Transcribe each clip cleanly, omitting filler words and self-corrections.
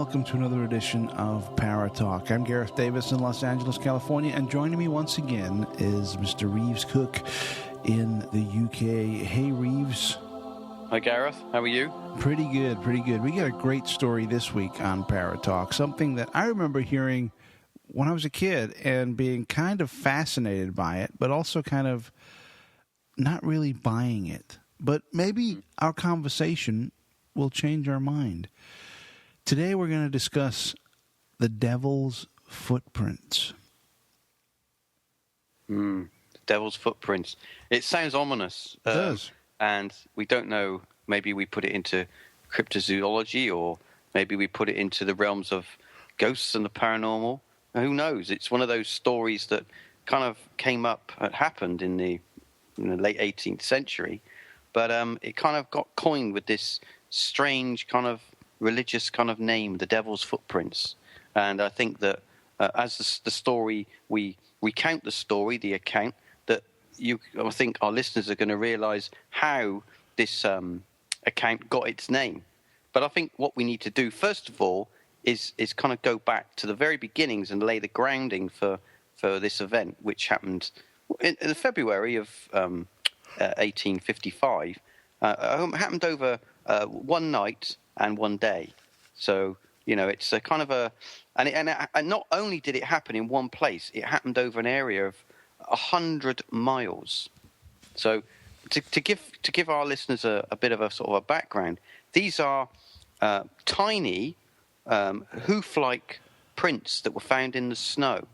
welcome to another edition of Para Talk. I'm Gareth Davis in Los Angeles, California, and joining me once again is Mr. Reeves Cook in the UK. Hey, Reeves. Hi, Gareth. How are you? Pretty good, pretty good. We got a great story this week on Para Talk, something that I remember hearing when I was a kid and being kind of fascinated by it, but also kind of not really buying it. But maybe our conversation will change our mind. Today we're going to discuss the devil's footprints. The devil's footprints. It sounds ominous. It does. And we don't know, maybe we put it into cryptozoology, or maybe we put it into the realms of ghosts and the paranormal. Who knows? It's one of those stories that kind of came up, happened in the late 18th century, but it kind of got coined with this strange kind of religious kind of name, the devil's footprints. And I think that as the story, we recount the story, the account, that I think our listeners are going to realize how this account got its name. But I think what we need to do, first of all, is kind of go back to the very beginnings and lay the grounding for this event, which happened in February of 1855. Happened over one night and one day. So, it's a kind of and not only did it happen in one place, it happened over an area of 100 miles. So to give our listeners a bit of a sort of a background, these are tiny hoof-like prints that were found in the snow.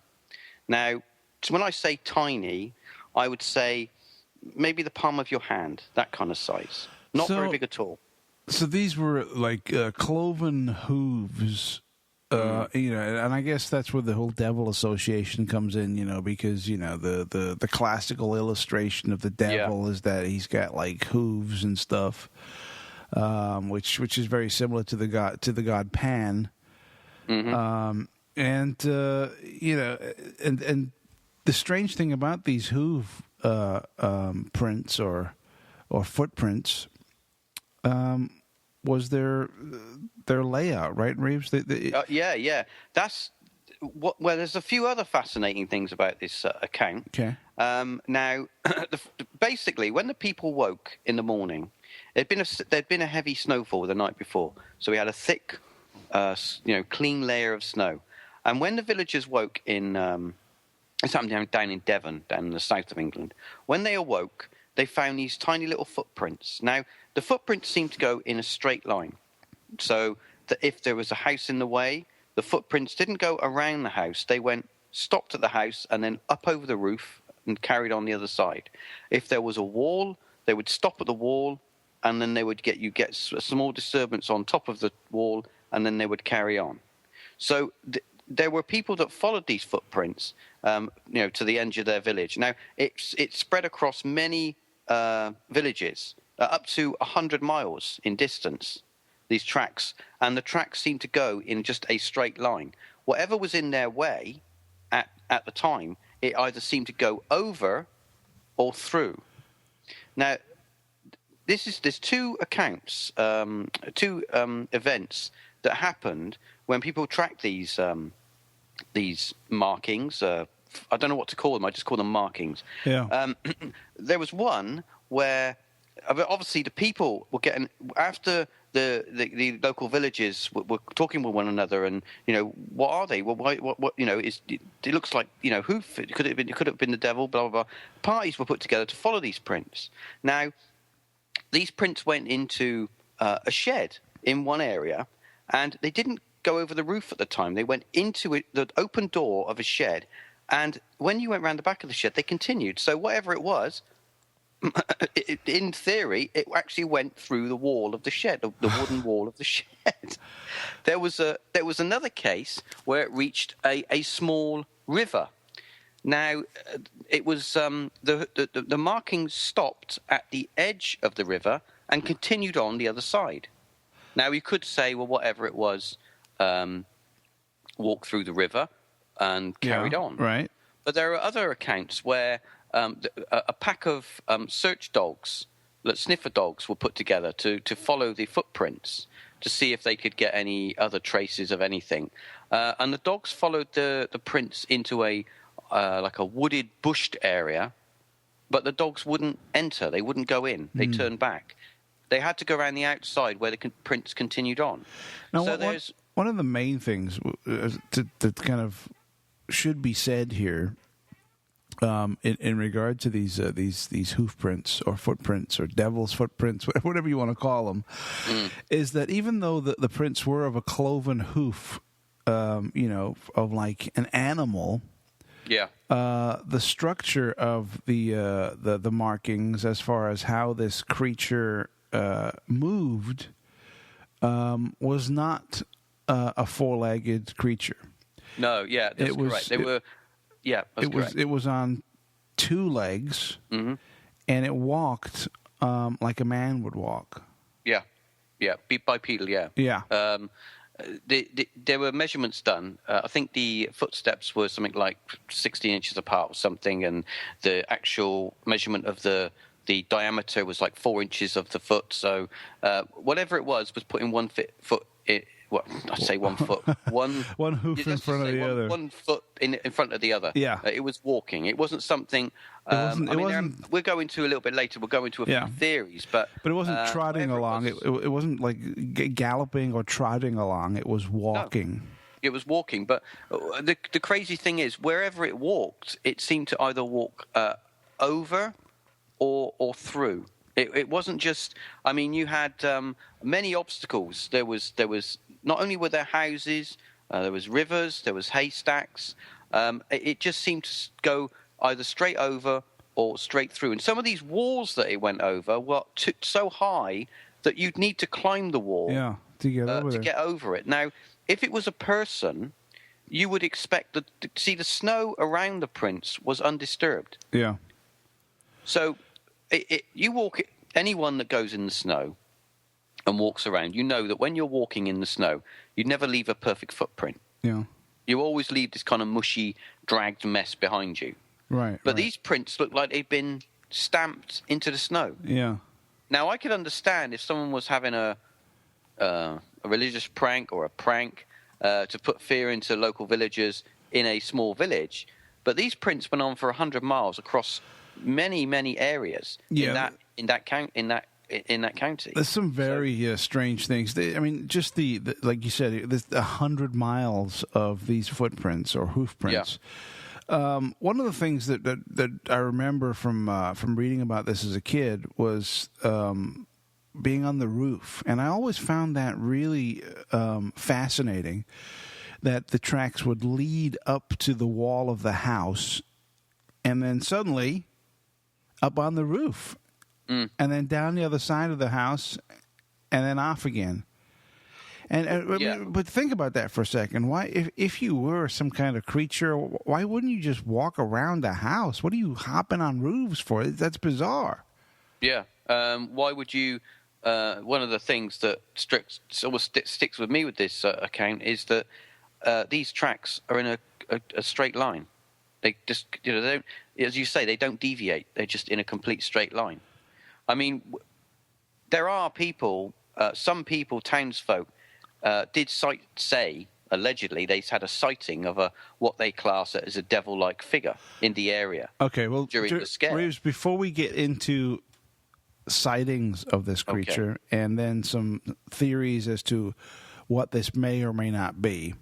Now, when I say tiny, I would say maybe the palm of your hand, that kind of size. Not very big at all. So these were like cloven hooves, and I guess that's where the whole devil association comes in, because, the classical illustration of the devil is that he's got like hooves and stuff, which is very similar to the god Pan. Mm-hmm. And the strange thing about these hoof prints or footprints was their layout, right, Reeves? Yeah. That's well, there's a few other fascinating things about this account. Okay. Now, basically, when the people woke in the morning, there'd been a heavy snowfall the night before, so we had a thick, clean layer of snow. And when the villagers woke in, it's happened down in Devon, down in the south of England. When they awoke, they found these tiny little footprints. Now, the footprints seemed to go in a straight line. So that if there was a house in the way, the footprints didn't go around the house. They stopped at the house and then up over the roof and carried on the other side. If there was a wall, they would stop at the wall, and then they would get a small disturbance on top of the wall, and then they would carry on. So there were people that followed these footprints, to the edge of their village. Now, it spread across many villages, up to 100 miles in distance, these tracks. And the tracks seemed to go in just a straight line. Whatever was in their way at the time, it either seemed to go over or through. Now, there's two accounts, events that happened when people tracked these markings. I don't know what to call them. I just call them markings. Yeah. There was one where obviously the people were getting, after the local villages were talking with one another, and what are they? Well, what it looks like hoof. It could have been the devil. Blah blah blah. Parties were put together to follow these prints. Now, these prints went into a shed in one area, and they didn't go over the roof at the time. They went into the open door of a shed, and when you went around the back of the shed, they continued. So whatever it was, in theory, it actually went through the wall of the shed, the wooden wall of the shed. There was another case where it reached a small river. Now, it was the markings stopped at the edge of the river and continued on the other side. Now, you could say, well, whatever it was, walked through the river and carried on. Right. But there are other accounts where a pack of search dogs, sniffer dogs, were put together to follow the footprints. to see if they could get any other traces of anything. And the dogs followed the prints into a like a wooded, bushed area, but the dogs wouldn't enter. They wouldn't go in. They turned back. They had to go around the outside where the prints continued on. Now, so one of the main things that kind of should be said here, in regard to these hoof prints or footprints or devil's footprints, whatever you want to call them, is that even though the prints were of a cloven hoof, of like an animal, the structure of the markings as far as how this creature moved was not a four-legged creature. No, that's correct. They were. Yeah, that's correct. It was on two legs, and it walked like a man would walk. Yeah, bipedal. Yeah. There were measurements done. I think the footsteps were something like 16 inches apart or something, and the actual measurement of the diameter was like 4 inches of the foot. So whatever it was put in 1 foot. Well, I say 1 foot. One hoof in front of the other. 1 foot in front of the other. Yeah. It was walking. It wasn't something. We're going to a little bit later. We'll go into a few theories, but it wasn't trotting along. It wasn't like galloping or trotting along. It was walking. No, it was walking. But the crazy thing is, wherever it walked, it seemed to either walk over or through. It wasn't just. I mean, you had many obstacles. There was. Not only were there houses, there was rivers, there was haystacks. It just seemed to go either straight over or straight through. And some of these walls that it went over were so high that you'd need to climb the wall to get over it. Now, if it was a person, you would expect to see the snow around the prints was undisturbed. Yeah. So anyone that goes in the snow and walks around, you know that when you're walking in the snow, you never leave a perfect footprint. Yeah. You always leave this kind of mushy, dragged mess behind you. Right. But these prints look like they've been stamped into the snow. Yeah. Now, I could understand if someone was having a religious prank or a prank to put fear into local villagers in a small village, but these prints went on for 100 miles across many, many areas in that county. There's some very strange things. Just the like you said, there's 100 miles of these footprints or hoof prints. Yeah. One of the things that I remember from reading about this as a kid was being on the roof, and I always found that really fascinating. That the tracks would lead up to the wall of the house, and then suddenly up on the roof. And then down the other side of the house, and then off again. But think about that for a second. Why, if you were some kind of creature, why wouldn't you just walk around the house? What are you hopping on roofs for? That's bizarre. Yeah. Why would you? One of the things that always sticks with me with this account is that these tracks are in a straight line. They just, they don't, as you say, they don't deviate. They're just in a complete straight line. I mean, there are people, some people, townsfolk, did say, allegedly, they had a sighting of what they class as a devil-like figure in the area. Okay, well, during the scare. Reeves, before we get into sightings of this creature and then some theories as to what this may or may not be,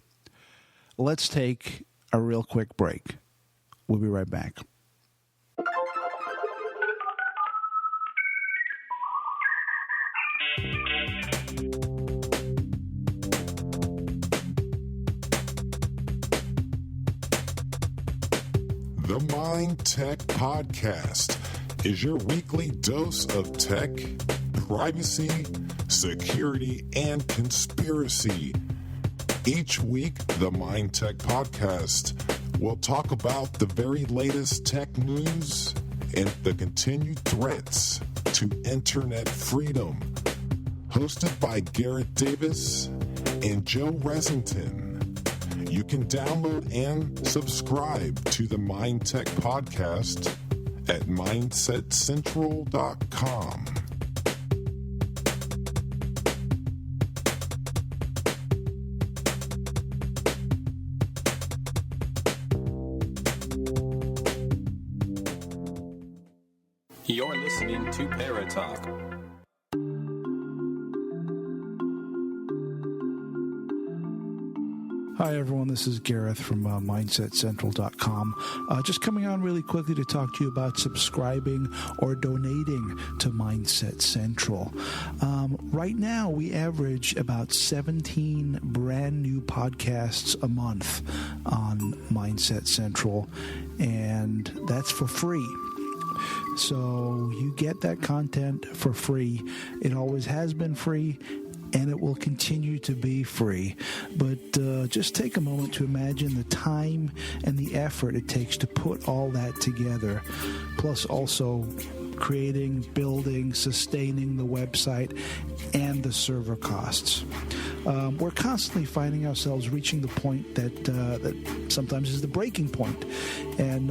let's take a real quick break. We'll be right back. The MindTech Podcast is your weekly dose of tech, privacy, security, and conspiracy. Each week, the MindTech Podcast will talk about the very latest tech news and the continued threats to internet freedom. Hosted by Garrett Davis and Joe Resington. You can download and subscribe to the MindTech Podcast at mindsetcentral.com. You're listening to Paratalk. Hi, everyone. This is Gareth from MindsetCentral.com. Just coming on really quickly to talk to you about subscribing or donating to Mindset Central. Right now, we average about 17 brand new podcasts a month on Mindset Central, and that's for free. So you get that content for free. It always has been free, and it will continue to be free. But just take a moment to imagine the time and the effort it takes to put all that together, plus also creating, building, sustaining the website and the server costs. We're constantly finding ourselves reaching the point that sometimes is the breaking point, and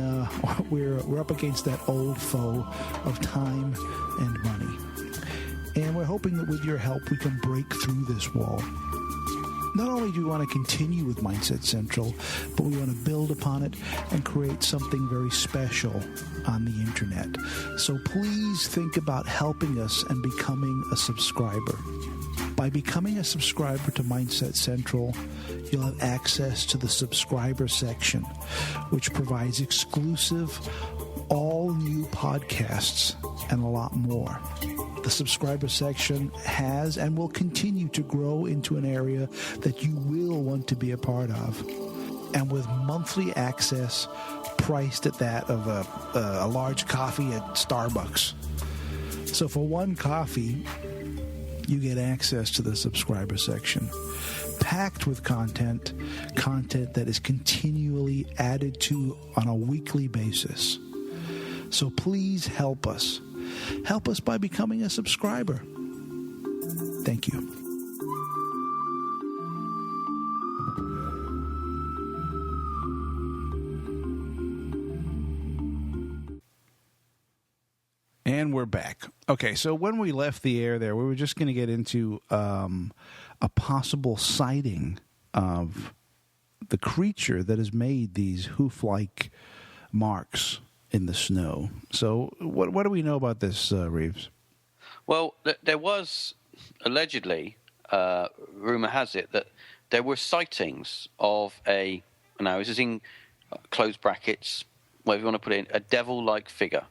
we're up against that old foe of time and money. And we're hoping that with your help, we can break through this wall. Not only do we want to continue with Mindset Central, but we want to build upon it and create something very special on the internet. So please think about helping us and becoming a subscriber. By becoming a subscriber to Mindset Central, you'll have access to the subscriber section, which provides exclusive, all-new podcasts and a lot more. The subscriber section has and will continue to grow into an area that you will want to be a part of. And with monthly access priced at that of a large coffee at Starbucks. So for one coffee, you get access to the subscriber section, packed with content that is continually added to on a weekly basis. So please help us. Help us by becoming a subscriber. Thank you. And we're back. Okay, so when we left the air there, we were just going to get into a possible sighting of the creature that has made these hoof-like marks in the snow. So what do we know about this, Reeves? Well, there was allegedly, rumor has it, that there were sightings of now this is in closed brackets, whatever you want to put it in, a devil-like figure.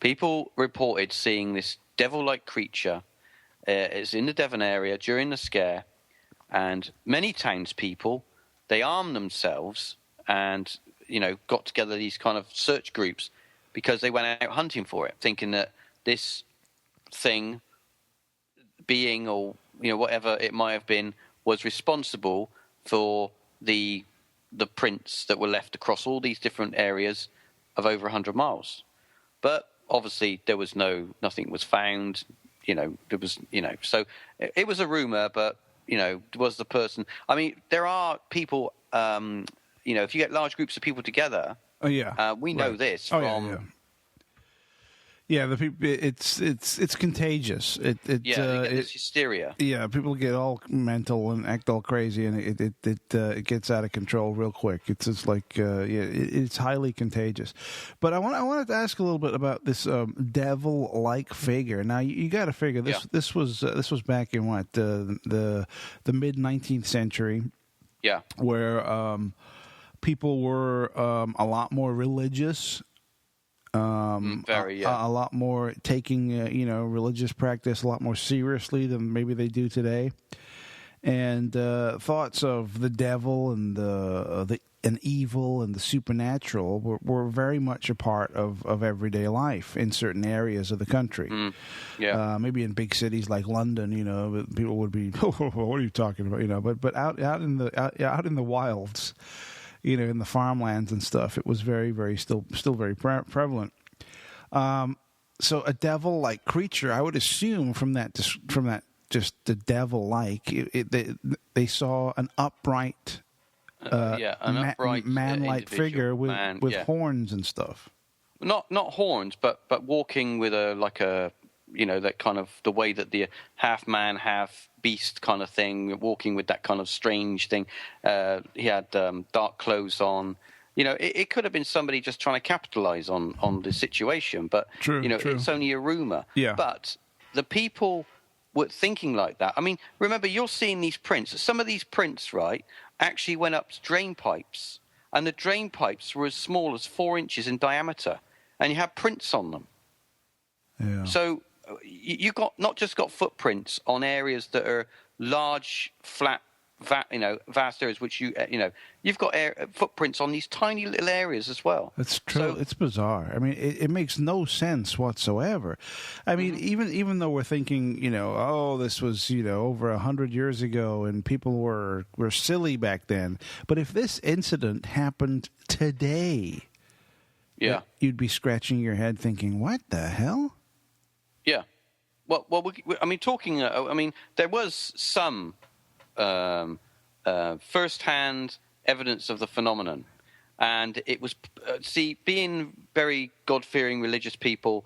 People reported seeing this devil-like creature. It's in the Devon area during the scare, and many townspeople, they armed themselves and got together these kind of search groups because they went out hunting for it, thinking that this thing, being or whatever it might have been, was responsible for the prints that were left across all these different areas of over 100 miles. But obviously there was nothing was found. There was so it was a rumor, but was the person? I mean, there are people. If you get large groups of people together, we know this from. Yeah, the people. It's contagious. They get this hysteria. Yeah, people get all mental and act all crazy, and it gets out of control real quick. It's just like it's highly contagious. But I wanted to ask a little bit about this devil-like figure. Now you got to figure this was back in what the mid 19th century. Yeah, where people were a lot more religious. A lot more taking religious practice a lot more seriously than maybe they do today, and thoughts of the devil and and evil and the supernatural were very much a part of everyday life in certain areas of the country. Maybe in big cities like London, people would be, what are you talking about? But out in the wilds. In the farmlands and stuff, it was very, very still very prevalent. So a devil-like creature, I would assume from that just the devil-like, they saw an upright, man-like figure with horns and stuff. Not horns, but walking with that kind of the way that the half man, half beast kind of thing, walking with that kind of strange thing. He had dark clothes on, It could have been somebody just trying to capitalize on the situation, but True. it's only a rumor. Yeah. But the people were thinking like that. I mean, remember, you're seeing these prints. Some of these prints, right, actually went up to drain pipes, and the drain pipes were as small as 4 inches in diameter, and you have prints on them. Yeah. So you got not just got footprints on areas that are large, flat, vast areas, which you've got footprints on these tiny little areas as well. It's true. So, it's bizarre. I mean, it makes no sense whatsoever. I mean, even though we're thinking, this was over 100 years ago, and people were silly back then. But if this incident happened today, you'd be scratching your head, thinking, "What the hell?" Yeah. Well, there was some first-hand evidence of the phenomenon, and it was being very God-fearing religious people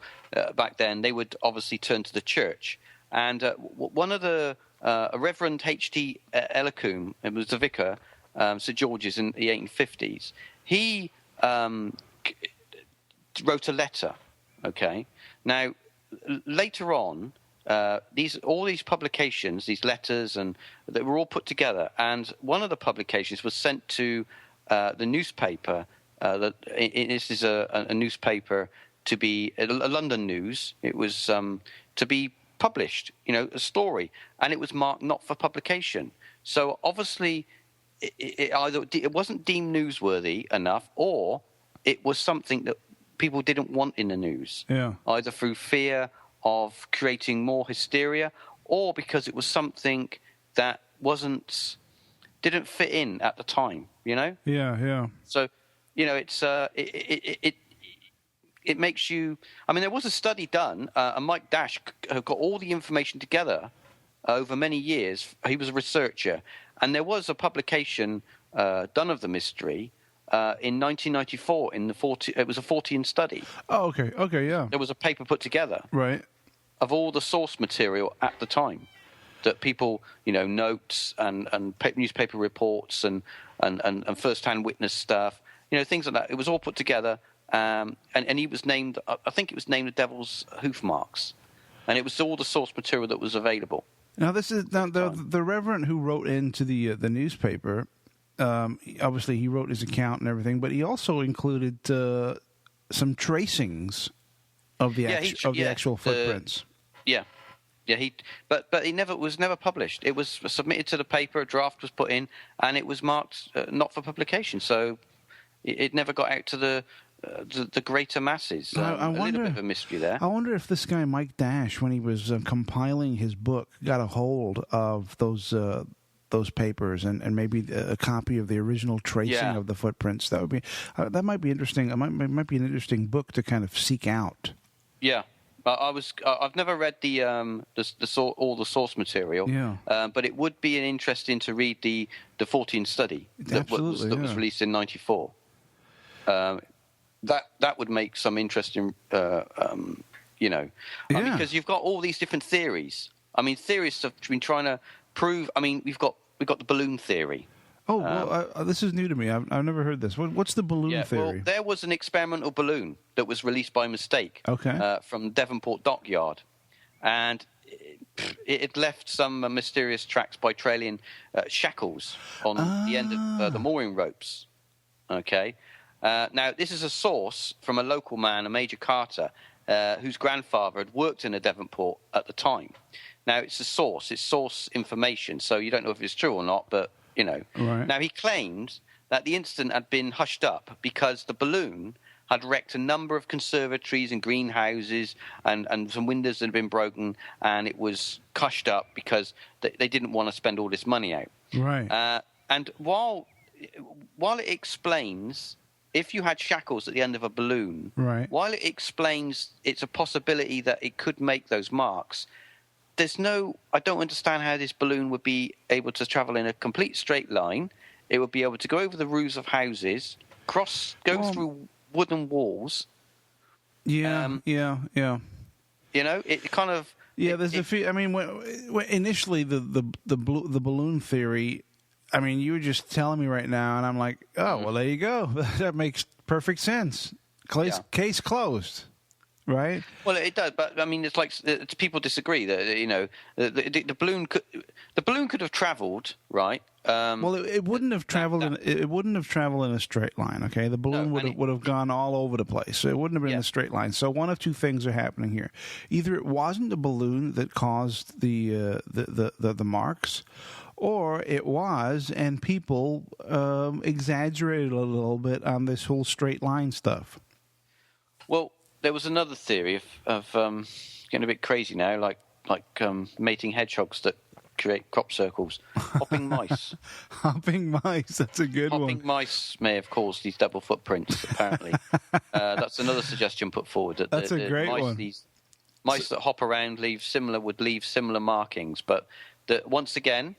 back then, they would obviously turn to the church, and one of the Reverend HT Elum, it was the vicar, St George's in the 1850s. He wrote a letter. Okay, now later on. All these publications, these letters, and they were all put together. And one of the publications was sent to the newspaper. This is a newspaper to be a London news. It was to be published, a story, and it was marked not for publication. So obviously, it wasn't deemed newsworthy enough, or it was something that people didn't want in the news. Yeah. Either through fear of creating more hysteria, or because it was something that didn't fit in at the time, Yeah. So, it's it makes you. I mean, there was a study done, and Mike Dash got all the information together over many years. He was a researcher, and there was a publication done of the mystery. In 1994, it was a 14 study. Oh, okay, yeah. There was a paper put together, Right. of all the source material at the time that people, notes and newspaper reports and first-hand witness stuff, things like that. It was all put together, and he was named. I think it was named the Devil's Hoof Marks, and it was all the source material that was available. Now, this is the Reverend who wrote into the newspaper. Obviously, he wrote his account and everything, but he also included some tracings of the actual footprints. But it was never published. It was submitted to the paper, a draft was put in, and it was marked not for publication. So it never got out to the greater masses. I wonder, a little bit of a mystery there. I wonder if this guy Mike Dash, when he was compiling his book, got a hold of those papers and maybe a copy of the original tracing of the footprints. That might be interesting. It might be an interesting book to kind of seek out. Yeah, I've never read all the source material. Yeah. But it would be interesting to read the 14 study that was released in '94. That would make some interesting, because you've got all these different theories. I mean, theorists have been trying to prove. I mean, we've got the balloon theory. Oh, well, this is new to me. I've never heard this. What's the balloon theory? Well, there was an experimental balloon that was released by mistake from Devonport Dockyard, and it had left some mysterious tracks by trailing shackles on the end of the mooring ropes. Okay. Now, this is a source from a local man, a Major Carter, whose grandfather had worked in a Devonport at the time. Now, it's source information, so you don't know if it's true or not, but, Right. Now, he claimed that the incident had been hushed up because the balloon had wrecked a number of conservatories and greenhouses, and some windows had been broken, and it was hushed up because they didn't want to spend all this money out. Right. And while it explains, if you had shackles at the end of a balloon, right. While it explains it's a possibility that it could make those marks, I don't understand how this balloon would be able to travel in a complete straight line. It would be able to go over the roofs of houses, go through wooden walls. Yeah. It kind of. Yeah, there's a few. I mean, initially the balloon theory I mean, you were just telling me right now, and I'm like, oh, well, there you go. That makes perfect sense. Case closed, right? Well, it does, but I mean, it's like people disagree that the balloon could have travelled, right? Well, it wouldn't have traveled. It wouldn't have traveled in a straight line. Okay, the balloon would have gone all over the place. So it wouldn't have been in a straight line. So one of two things are happening here: either it wasn't the balloon that caused the marks, or it was, and people exaggerated a little bit on this whole straight line stuff. Well, there was another theory of getting a bit crazy now, like mating hedgehogs that create crop circles. Hopping mice. Hopping mice, that's a good one. Hopping mice may have caused these double footprints, apparently. That's another suggestion put forward. That's a great mice, one. These mice that hop around would leave similar markings. But once again,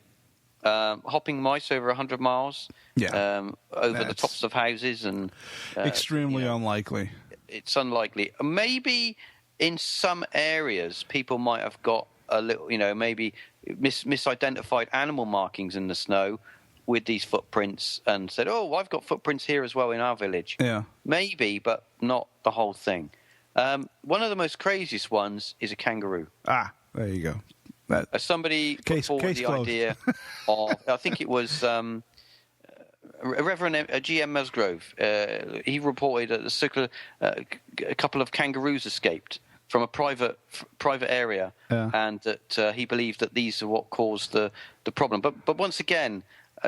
hopping mice over 100 miles over the tops of houses. And extremely unlikely. It's unlikely. Maybe in some areas people might have got a little, maybe misidentified animal markings in the snow with these footprints and said, oh, I've got footprints here as well in our village. Yeah. Maybe, but not the whole thing. One of the most craziest ones is a kangaroo. Ah, there you go. Somebody put forward the idea of, I think it was Reverend HT Musgrove. He reported that a couple of kangaroos escaped from a private area, and that he believed that these are what caused the problem. But once again,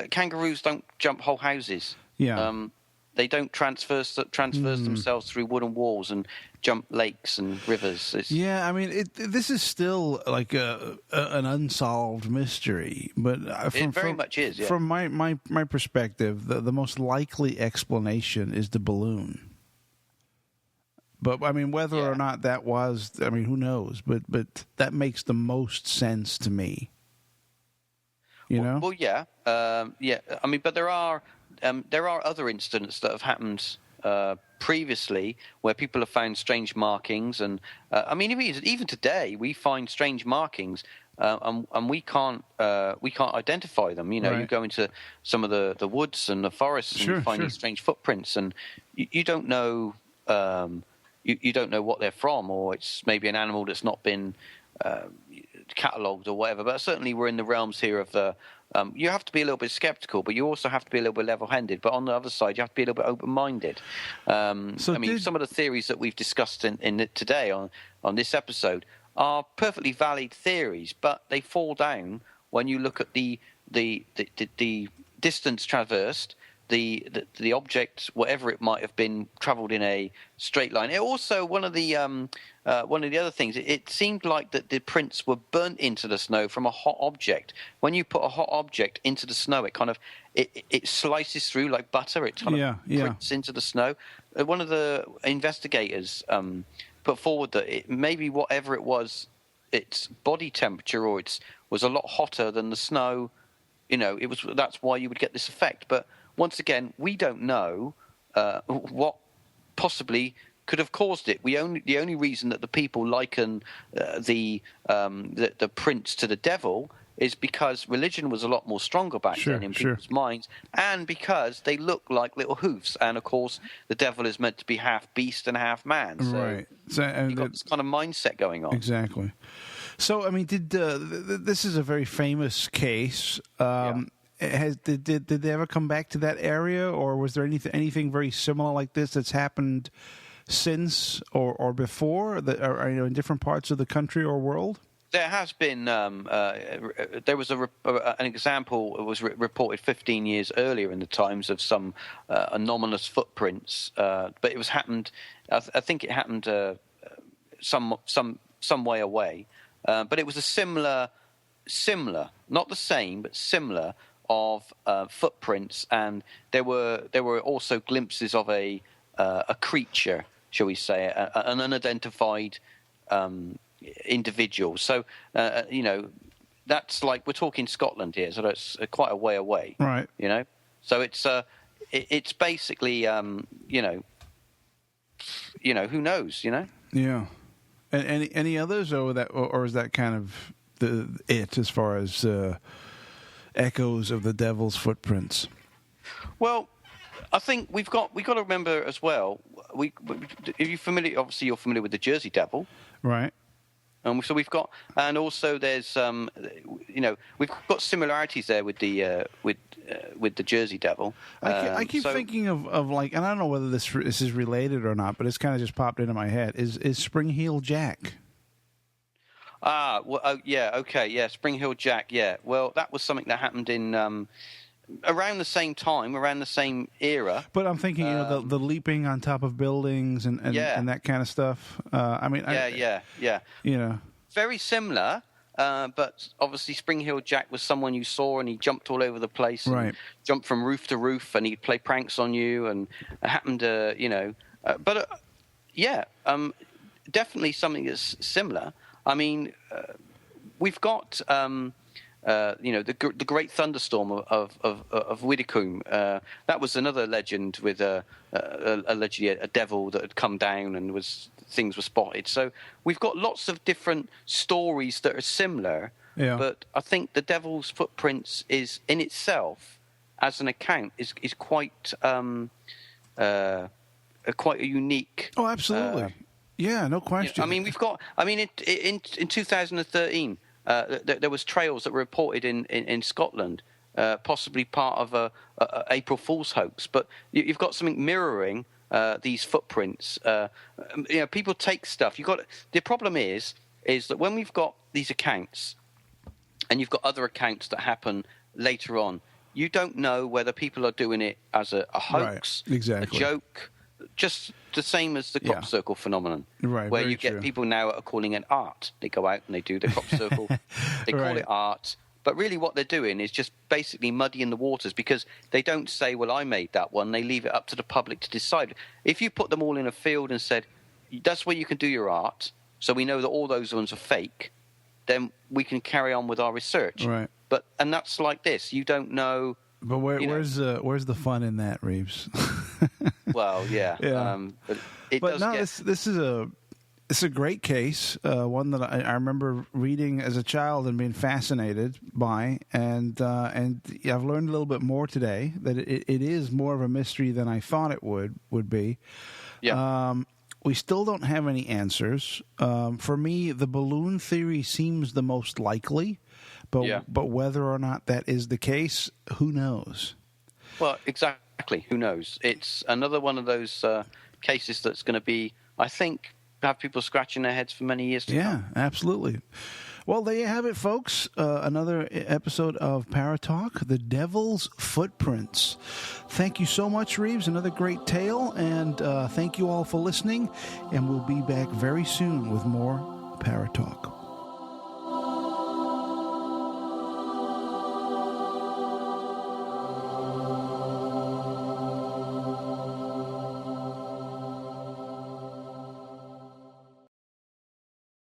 kangaroos don't jump whole houses. Yeah. They don't transverse themselves through wooden walls and jump lakes and rivers. I mean, this is still like an unsolved mystery, but it very much is. Yeah. From my perspective, the most likely explanation is the balloon. But I mean, whether or not that was, I mean, who knows? But that makes the most sense to me. You know? Well, yeah. I mean, but there are other incidents that have happened previously where people have found strange markings, and I mean, even today we find strange markings, and we can't identify them. You go into some of the woods and the forests, and you find these strange footprints, and you don't know. You don't know what they're from, or it's maybe an animal that's not been catalogued or whatever. But certainly we're in the realms here of the. You have to be a little bit skeptical, but you also have to be a little bit level-headed. But on the other side, you have to be a little bit open-minded. Some of the theories that we've discussed in today on this episode are perfectly valid theories, but they fall down when you look at the distance traversed. The object, whatever it might have been, travelled in a straight line. It also one of the other things. It seemed like that the prints were burnt into the snow from a hot object. When you put a hot object into the snow, it kind of it slices through like butter. It kind of prints into the snow. One of the investigators put forward that maybe whatever it was, its body temperature or was a lot hotter than the snow. That's why you would get this effect, but. Once again, we don't know what possibly could have caused it. The only reason that the people liken the prints to the devil is because religion was a lot more stronger back then in people's minds, and because they look like little hoofs. And of course, the devil is meant to be half beast and half man. So right. So you've got this kind of mindset going on. Exactly. So I mean, this is a very famous case. Did they ever come back to that area, or was there anything very similar like this that's happened since or before, in different parts of the country or world? There has been. There was an example. It was reported 15 years earlier in the Times of some anomalous footprints, but it was happened. I think it happened some way away, but it was a similar, not the same, but similar. Of footprints, and there were also glimpses of a creature, shall we say, an unidentified individual. So that's like we're talking Scotland here, so that's quite a way away, right? So it's basically who knows, Yeah. And any others, or is that kind of it as far as echoes of the devil's footprints? Well, I think we've got to remember as well. If you're familiar, obviously you're familiar with the Jersey Devil, right? So we've got, and also there's, we've got similarities there with the Jersey Devil. I keep thinking of like, and I don't know whether this is related or not, but it's kind of just popped into my head. Is Spring Heel Jack? Spring Heel Jack. Yeah, well, that was something that happened in around the same time, around the same era. But I'm thinking, the leaping on top of buildings and that kind of stuff. Very similar. But obviously, Spring Heel Jack was someone you saw, and he jumped all over the place, and jumped from roof to roof, and he'd play pranks on you, and it happened, definitely something that's similar. I mean, we've got, the Great Thunderstorm of Widdicombe. That was another legend with allegedly a devil that had come down and things were spotted. So we've got lots of different stories that are similar. Yeah. But I think the Devil's Footprints is in itself, as an account, is quite quite a unique. Oh, absolutely. Yeah, no question. I mean, in 2013, there was trails that were reported in Scotland, possibly part of a April Fool's hoax. But you've got something mirroring these footprints. People take stuff. The problem is that when we've got these accounts, and you've got other accounts that happen later on, you don't know whether people are doing it as a hoax, a joke. Just the same as the crop circle phenomenon, where you get people now are calling it art. They go out and they do the crop circle. They call it art. But really what they're doing is just basically muddying the waters, because they don't say, well, I made that one. They leave it up to the public to decide. If you put them all in a field and said, that's where you can do your art, so we know that all those ones are fake, then we can carry on with our research. Right. And that's like this. You don't know. But where's the fun in that, Reeves? Well, yeah. This is a great case, one that I remember reading as a child and being fascinated by, and I've learned a little bit more today that it is more of a mystery than I thought it would be. Yeah. We still don't have any answers. For me, the balloon theory seems the most likely. But whether or not that is the case, who knows? Well, exactly. Who knows? It's another one of those cases that's going to be, I think, have people scratching their heads for many years to come. Yeah, absolutely. Well, there you have it, folks. Another episode of Paratalk, The Devil's Footprints. Thank you so much, Reeves. Another great tale. And thank you all for listening. And we'll be back very soon with more Paratalk.